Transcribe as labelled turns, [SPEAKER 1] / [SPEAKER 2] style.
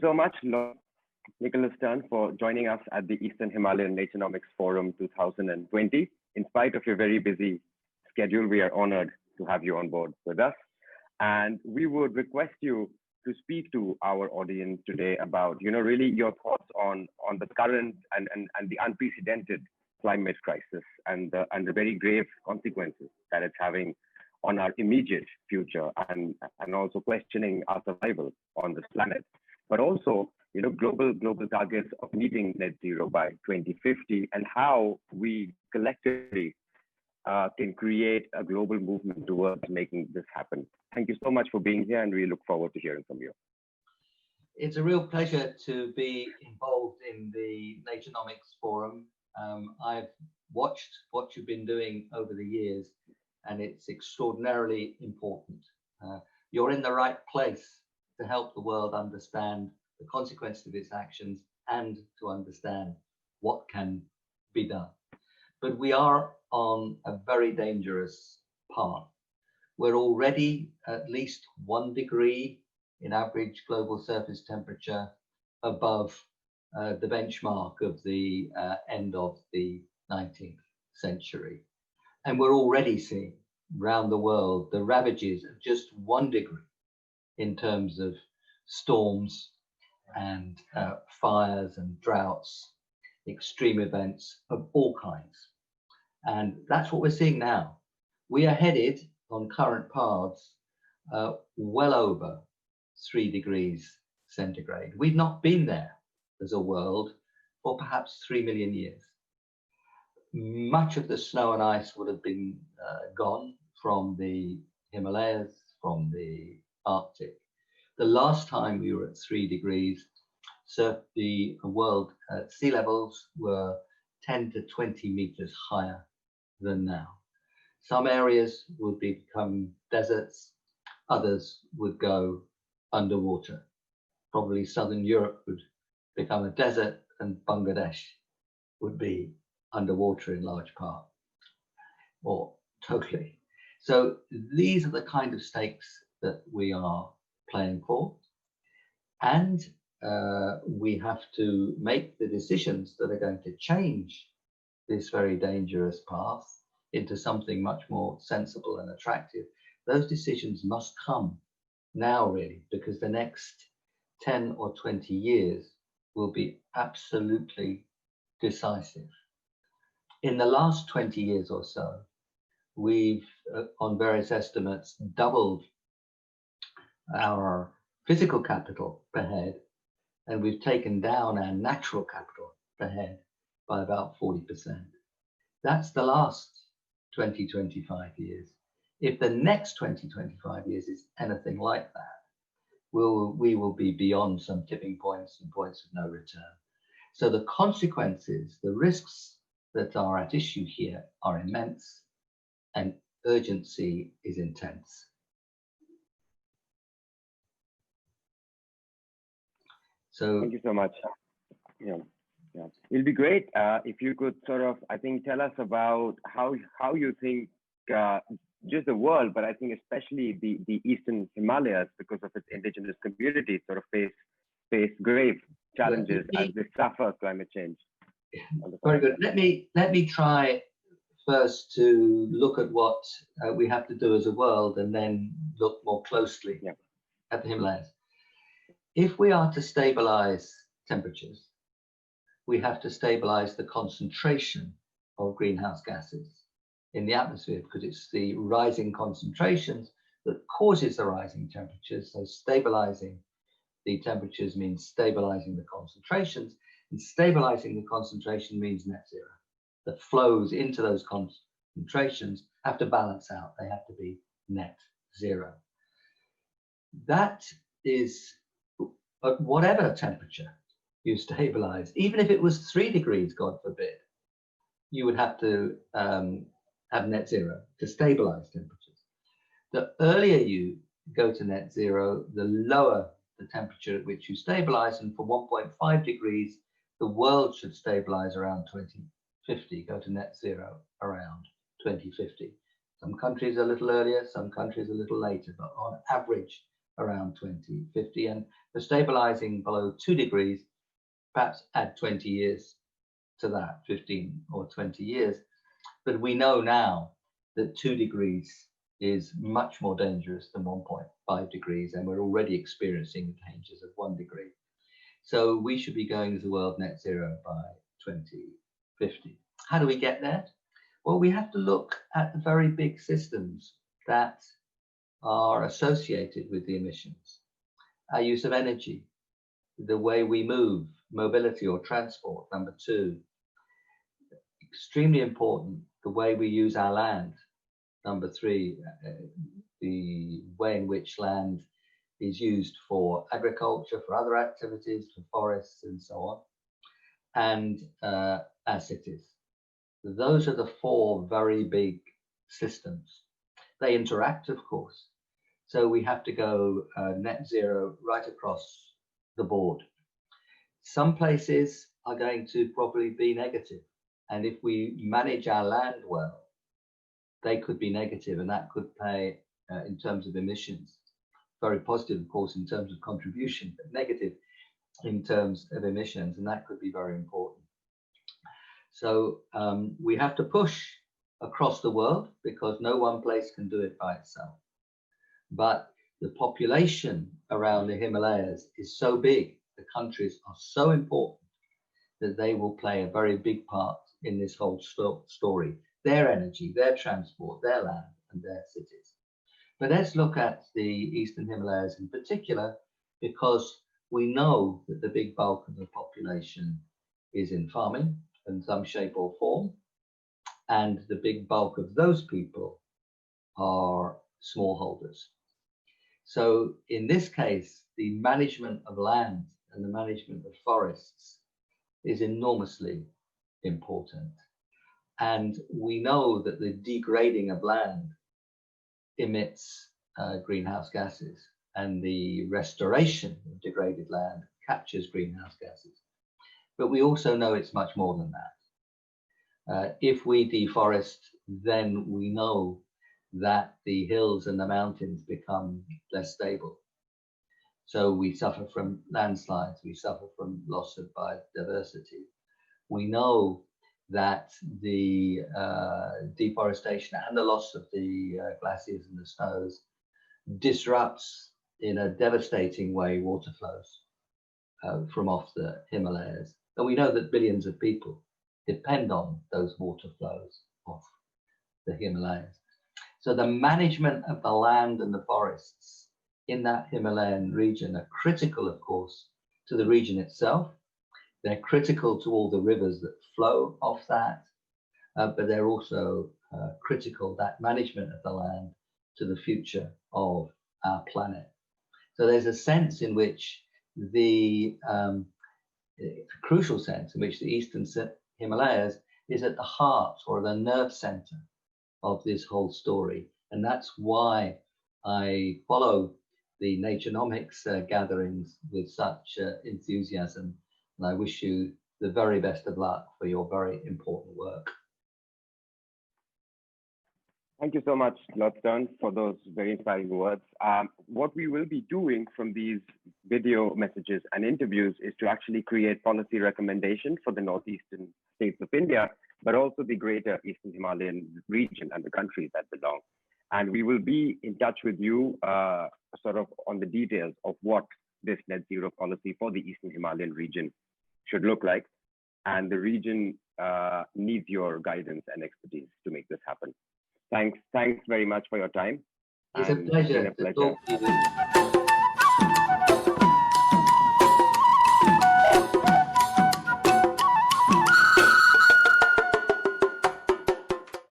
[SPEAKER 1] so much, Nicholas Stern, for joining us at the Eastern Himalayan Naturenomics Forum 2020. In spite of your very busy schedule, we are honored to have you on board with us. And we would request you to speak to our audience today about, really your thoughts on the current and the unprecedented climate crisis and the very grave consequences that it's having on our immediate future, and also questioning our survival on this planet, but also global targets of meeting net zero by 2050, and how we collectively can create a global movement towards making this happen. Thank you so much for being here, and we look forward to hearing from you.
[SPEAKER 2] It's a real pleasure to be involved in the Naturenomics Forum. I've watched what you've been doing over the years, and it's extraordinarily important. You're in the right place to help the world understand the consequences of its actions and to understand what can be done. But we are on a very dangerous path. We're already at least 1 degree in average global surface temperature above the benchmark of the end of the 19th century. And we're already seeing around the world the ravages of just 1 degree in terms of storms and fires and droughts, extreme events of all kinds. And that's what we're seeing now. We are headed on current paths well over 3 degrees centigrade. We've not been there as a world for perhaps 3 million years. Much of the snow and ice would have been gone from the Himalayas, from the Arctic. The last time we were at 3 degrees, so the world sea levels were 10 to 20 meters higher than now. Some areas would become deserts, others would go underwater. Probably Southern Europe would become a desert, and Bangladesh would be underwater in large part, or totally. So these are the kind of stakes that we are playing for, and we have to make the decisions that are going to change this very dangerous path into something much more sensible and attractive. Those decisions must come now, really, because the next 10 or 20 years will be absolutely decisive. In the last 20 years or so, we've, on various estimates, doubled our physical capital per head, and we've taken down our natural capital per head by about 40%. That's the last 20, 25 years. If the next 20, 25 years is anything like that, we will be beyond some tipping points and points of no return. So the consequences, the risks that are at issue here are immense, and urgency is intense. So
[SPEAKER 1] thank you so much. Yeah. It'll be great if you could sort of, I think, tell us about how you think just the world, but I think especially the Eastern Himalayas, because of its indigenous communities, sort of face grave challenges as they suffer climate change.
[SPEAKER 2] Very good. Let me try first to look at what we have to do as a world, and then look more closely at the Himalayas. If we are to stabilize temperatures, we have to stabilize the concentration of greenhouse gases in the atmosphere, because it's the rising concentrations that causes the rising temperatures. So stabilizing the temperatures means stabilizing the concentrations, and stabilizing the concentration means net zero. The flows into those concentrations have to balance out. They have to be net zero. That is, at whatever temperature you stabilize, even if it was 3 degrees, God forbid, you would have to have net zero to stabilize temperatures. The earlier you go to net zero, the lower the temperature at which you stabilize, and for 1.5 degrees, the world should stabilize around 2050, go to net zero around 2050. Some countries a little earlier, some countries a little later, but on average around 2050, and for stabilizing below 2 degrees, perhaps add 20 years to that, 15 or 20 years. But we know now that 2 degrees is much more dangerous than 1.5 degrees, and we're already experiencing the dangers of 1 degree. So we should be going as a world net zero by 2050. How do we get there? Well, we have to look at the very big systems that are associated with the emissions. Our use of energy, the way we move, mobility or transport, number 2. Extremely important, the way we use our land, number 3, the way in which land is used for agriculture, for other activities, for forests and so on, and our cities. Those are the 4 very big systems. They interact, of course. So we have to go net zero right across the board. Some places are going to probably be negative. And if we manage our land well, they could be negative, and that could play in terms of emissions. Very positive, of course, in terms of contribution, but negative in terms of emissions, and that could be very important. So we have to push across the world because no one place can do it by itself. But the population around the Himalayas is so big, the countries are so important that they will play a very big part in this whole story. Their energy, their transport, their land, and their cities. But let's look at the Eastern Himalayas in particular, because we know that the big bulk of the population is in farming in some shape or form, and the big bulk of those people are smallholders. So in this case, the management of land and the management of forests is enormously important. And we know that the degrading of land emits greenhouse gases, and the restoration of degraded land captures greenhouse gases. But we also know it's much more than that. If we deforest, then we know that the hills and the mountains become less stable. So we suffer from landslides, we suffer from loss of biodiversity. We know that the deforestation and the loss of the glaciers and the snows disrupts in a devastating way water flows from off the Himalayas. And we know that billions of people depend on those water flows off the Himalayas. So the management of the land and the forests in that Himalayan region are critical, of course, to the region itself. They're critical to all the rivers that flow off that, but they're also critical, that management of the land, to the future of our planet. So there's a sense in which a crucial sense in which the Eastern Himalayas is at the heart or the nerve center of this whole story. And that's why I follow the Naturenomics gatherings with such enthusiasm. And I wish you the very best of luck for your very important work.
[SPEAKER 1] Thank you so much, Lord Stern, for those very inspiring words. What we will be doing from these video messages and interviews is to actually create policy recommendations for the northeastern states of India, but also the greater Eastern Himalayan region and the countries that belong. And we will be in touch with you sort of on the details of what this net zero policy for the Eastern Himalayan region should look like. And the region needs your guidance and expertise to make this happen. Thanks very much for your time.
[SPEAKER 2] It's a pleasure to talk to you.